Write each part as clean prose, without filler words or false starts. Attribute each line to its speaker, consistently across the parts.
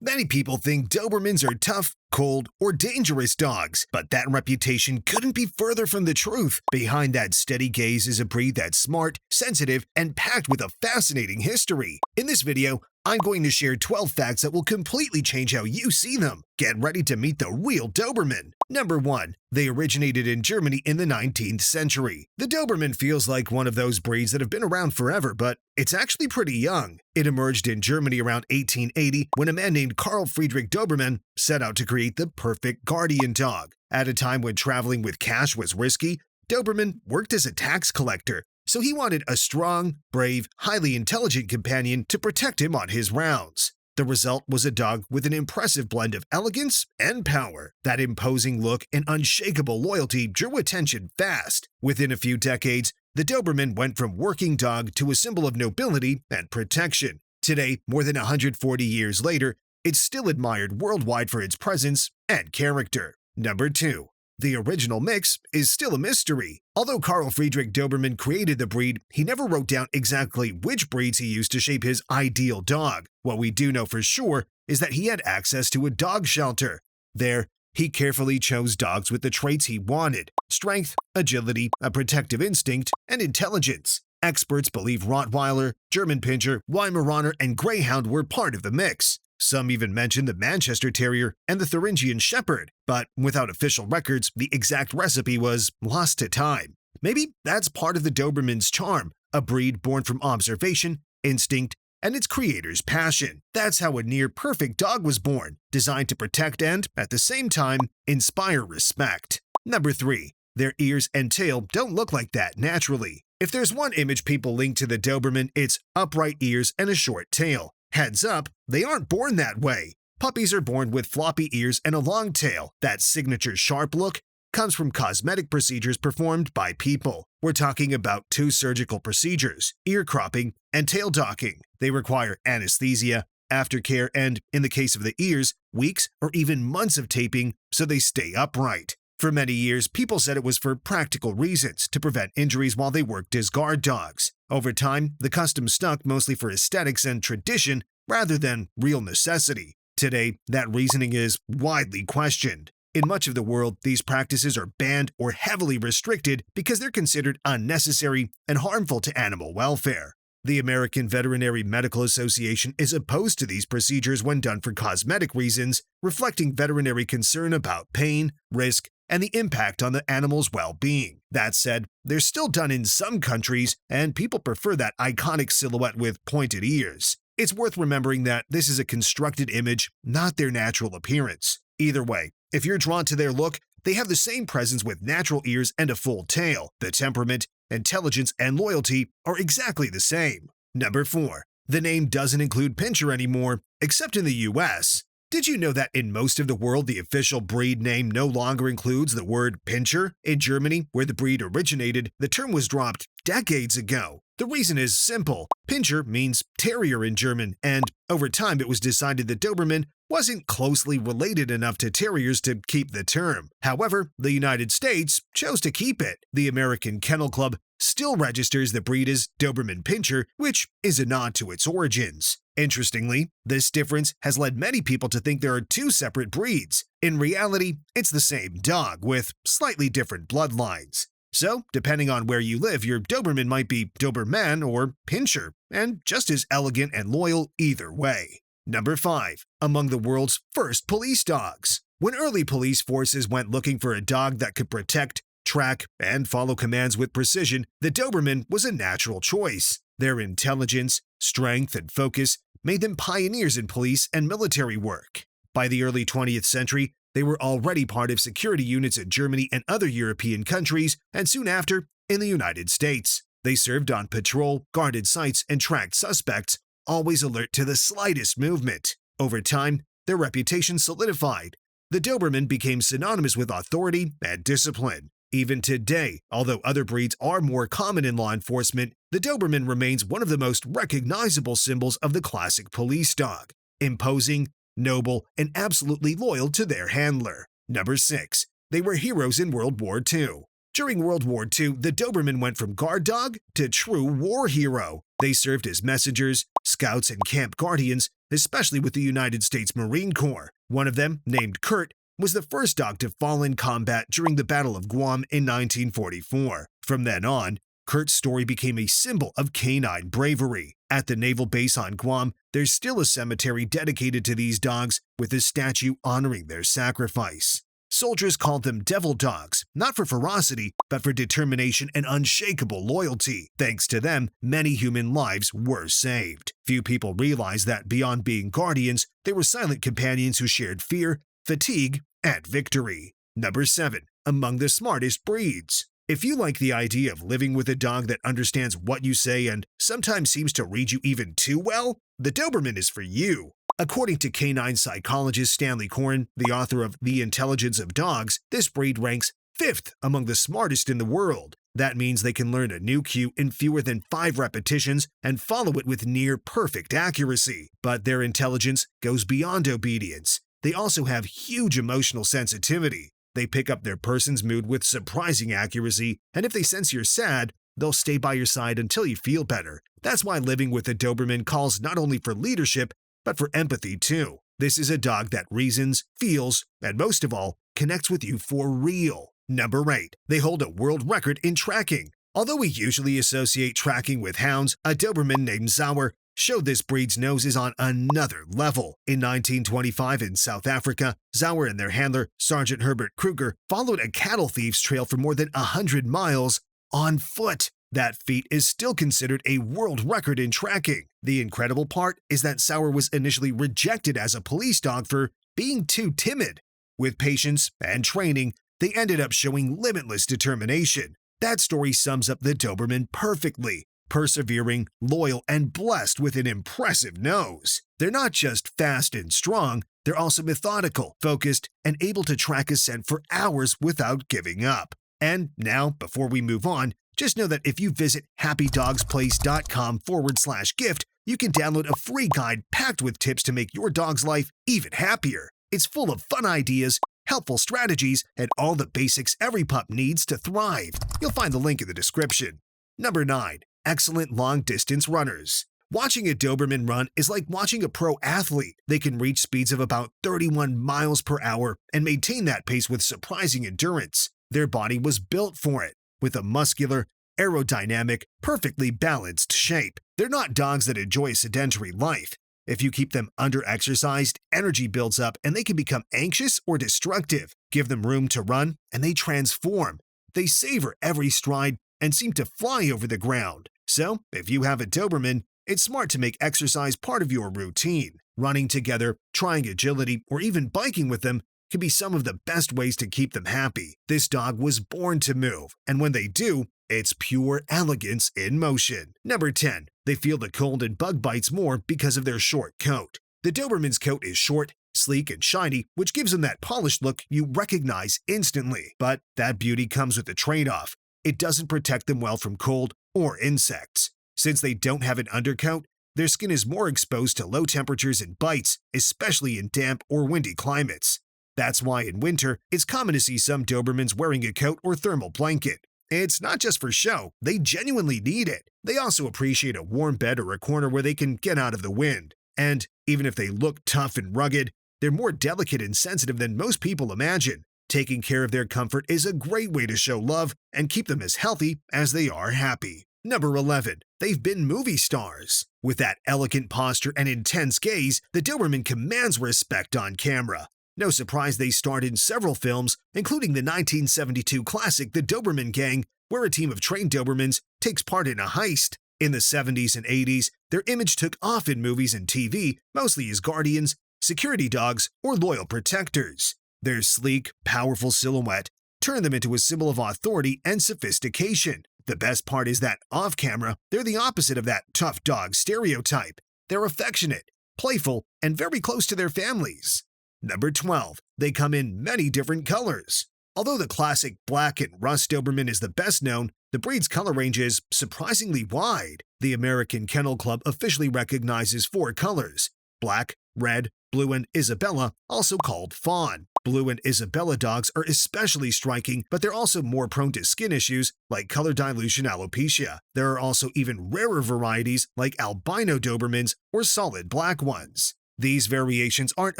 Speaker 1: Many people think Dobermans are tough, cold, or dangerous dogs, but that reputation couldn't be further from the truth. Behind that steady gaze is a breed that's smart, sensitive, and packed with a fascinating history. In this video, I'm going to share 12 facts that will completely change how you see them. Get ready to meet the real Doberman. Number 1. They originated in Germany in the 19th century. The Doberman feels like one of those breeds that have been around forever, but it's actually pretty young. It emerged in Germany around 1880 when a man named Carl Friedrich Doberman set out to create the perfect guardian dog. At a time when traveling with cash was risky, Doberman worked as a tax collector. So he wanted a strong, brave, highly intelligent companion to protect him on his rounds. The result was a dog with an impressive blend of elegance and power. That imposing look and unshakable loyalty drew attention fast. Within a few decades, the Doberman went from working dog to a symbol of nobility and protection. Today, more than 140 years later, it's still admired worldwide for its presence and character. Number 2. The original mix is still a mystery. Although Carl Friedrich Doberman created the breed, he never wrote down exactly which breeds he used to shape his ideal dog. What we do know for sure is that he had access to a dog shelter. There, he carefully chose dogs with the traits he wanted: strength, agility, a protective instinct, and intelligence. Experts believe Rottweiler, German Pinscher, Weimaraner, and Greyhound were part of the mix. Some even mention the Manchester Terrier and the Thuringian Shepherd, but without official records, the exact recipe was lost to time. Maybe that's part of the Doberman's charm, a breed born from observation, instinct, and its creator's passion. That's how a near-perfect dog was born, designed to protect and, at the same time, inspire respect. Number 3. Their ears and tail don't look like that naturally. If there's one image people link to the Doberman, it's upright ears and a short tail. Heads up, they aren't born that way. Puppies are born with floppy ears and a long tail. That signature sharp look comes from cosmetic procedures performed by people. We're talking about 2 surgical procedures: ear cropping and tail docking. They require anesthesia, aftercare, and, in the case of the ears, weeks or even months of taping so they stay upright. For many years, people said it was for practical reasons, to prevent injuries while they worked as guard dogs. Over time, the custom stuck mostly for aesthetics and tradition rather than real necessity. Today, that reasoning is widely questioned. In much of the world, these practices are banned or heavily restricted because they're considered unnecessary and harmful to animal welfare. The American Veterinary Medical Association is opposed to these procedures when done for cosmetic reasons, reflecting veterinary concern about pain, risk, and the impact on the animal's well-being. That said, they're still done in some countries, and people prefer that iconic silhouette with pointed ears. It's worth remembering that this is a constructed image, not their natural appearance. Either way, if you're drawn to their look, they have the same presence with natural ears and a full tail. The temperament, intelligence, and loyalty are exactly the same. Number 4. The name doesn't include Pinscher anymore, except in the US. Did you know that in most of the world, the official breed name no longer includes the word Pinscher? In Germany, where the breed originated, the term was dropped decades ago. The reason is simple. Pinscher means terrier in German, and over time it was decided that Doberman wasn't closely related enough to terriers to keep the term. However, the United States chose to keep it. The American Kennel Club still registers the breed as Doberman Pinscher, which is a nod to its origins. Interestingly, this difference has led many people to think there are 2 separate breeds. In reality, it's the same dog with slightly different bloodlines. So, depending on where you live, your Doberman might be Doberman or Pinscher, and just as elegant and loyal either way. Number 5. Among the world's first police dogs. When early police forces went looking for a dog that could protect, track, and follow commands with precision, the Doberman was a natural choice. Their intelligence, strength, and focus made them pioneers in police and military work. By the early 20th century, they were already part of security units in Germany and other European countries, and soon after, in the United States. They served on patrol, guarded sites, and tracked suspects, always alert to the slightest movement. Over time, their reputation solidified. The Doberman became synonymous with authority and discipline. Even today, although other breeds are more common in law enforcement, the Doberman remains one of the most recognizable symbols of the classic police dog. Imposing, noble, and absolutely loyal to their handler. Number 6. They were heroes in World War II. During World War II, the Doberman went from guard dog to true war hero. They served as messengers, scouts, and camp guardians, especially with the United States Marine Corps. One of them, named Kurt, was the first dog to fall in combat during the Battle of Guam in 1944. From then on, Kurt's story became a symbol of canine bravery. At the naval base on Guam, there's still a cemetery dedicated to these dogs with a statue honoring their sacrifice. Soldiers called them devil dogs, not for ferocity, but for determination and unshakable loyalty. Thanks to them, many human lives were saved. Few people realize that beyond being guardians, they were silent companions who shared fear, fatigue, and victory. Number 7. Among the smartest breeds. If you like the idea of living with a dog that understands what you say and sometimes seems to read you even too well, the Doberman is for you. According to canine psychologist Stanley Coren, the author of The Intelligence of Dogs, this breed ranks 5th among the smartest in the world. That means they can learn a new cue in fewer than 5 repetitions and follow it with near-perfect accuracy. But their intelligence goes beyond obedience. They also have huge emotional sensitivity. They pick up their person's mood with surprising accuracy, and if they sense you're sad, they'll stay by your side until you feel better. That's why living with a Doberman calls not only for leadership, but for empathy too. This is a dog that reasons, feels, and most of all, connects with you for real. Number 8. They hold a world record in tracking. Although we usually associate tracking with hounds, a Doberman named Sauer showed this breed's nose is on another level. In 1925 in South Africa, Sauer and their handler, Sergeant Herbert Kruger, followed a cattle thief's trail for more than 100 miles on foot. That feat is still considered a world record in tracking. The incredible part is that Sauer was initially rejected as a police dog for being too timid. With patience and training, they ended up showing limitless determination. That story sums up the Doberman perfectly. Persevering, loyal, and blessed with an impressive nose. They're not just fast and strong, they're also methodical, focused, and able to track a scent for hours without giving up. And now, before we move on, just know that if you visit happydogsplace.com/gift, you can download a free guide packed with tips to make your dog's life even happier. It's full of fun ideas, helpful strategies, and all the basics every pup needs to thrive. You'll find the link in the description. Number 9. Excellent long-distance runners. Watching a Doberman run is like watching a pro athlete. They can reach speeds of about 31 miles per hour and maintain that pace with surprising endurance. Their body was built for it, with a muscular, aerodynamic, perfectly balanced shape. They're not dogs that enjoy a sedentary life. If you keep them under-exercised, energy builds up and they can become anxious or destructive. Give them room to run and they transform. They savor every stride and seem to fly over the ground. So, if you have a Doberman, it's smart to make exercise part of your routine. Running together, trying agility, or even biking with them can be some of the best ways to keep them happy. This dog was born to move, and when they do, it's pure elegance in motion. Number 10. They feel the cold and bug bites more because of their short coat. The Doberman's coat is short, sleek, and shiny, which gives them that polished look you recognize instantly. But that beauty comes with a trade-off. It doesn't protect them well from cold or insects. Since they don't have an undercoat, their skin is more exposed to low temperatures and bites, especially in damp or windy climates. That's why in winter, it's common to see some Dobermans wearing a coat or thermal blanket. It's not just for show, they genuinely need it. They also appreciate a warm bed or a corner where they can get out of the wind. And even if they look tough and rugged, they're more delicate and sensitive than most people imagine. Taking care of their comfort is a great way to show love and keep them as healthy as they are happy. Number 11. They've been movie stars. With that elegant posture and intense gaze, the Doberman commands respect on camera. No surprise they starred in several films, including the 1972 classic The Doberman Gang, where a team of trained Dobermans takes part in a heist. In the 70s and 80s, their image took off in movies and TV, mostly as guardians, security dogs, or loyal protectors. Their sleek, powerful silhouette turned them into a symbol of authority and sophistication. The best part is that off-camera, they're the opposite of that tough dog stereotype. They're affectionate, playful, and very close to their families. Number 12. They come in many different colors. Although the classic black and rust Doberman is the best known, the breed's color range is surprisingly wide. The American Kennel Club officially recognizes 4 colors: black, red, blue, and Isabella, also called fawn. Blue and Isabella dogs are especially striking, but they're also more prone to skin issues like color dilution alopecia. There are also even rarer varieties like albino Dobermans or solid black ones. These variations aren't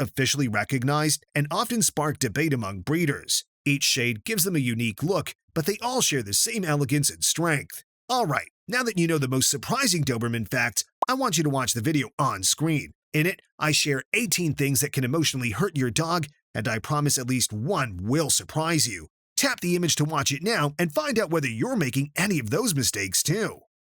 Speaker 1: officially recognized and often spark debate among breeders. Each shade gives them a unique look, but they all share the same elegance and strength. Alright, now that you know the most surprising Doberman facts, I want you to watch the video on screen. In it, I share 18 things that can emotionally hurt your dog, and I promise at least one will surprise you. Tap the image to watch it now and find out whether you're making any of those mistakes too.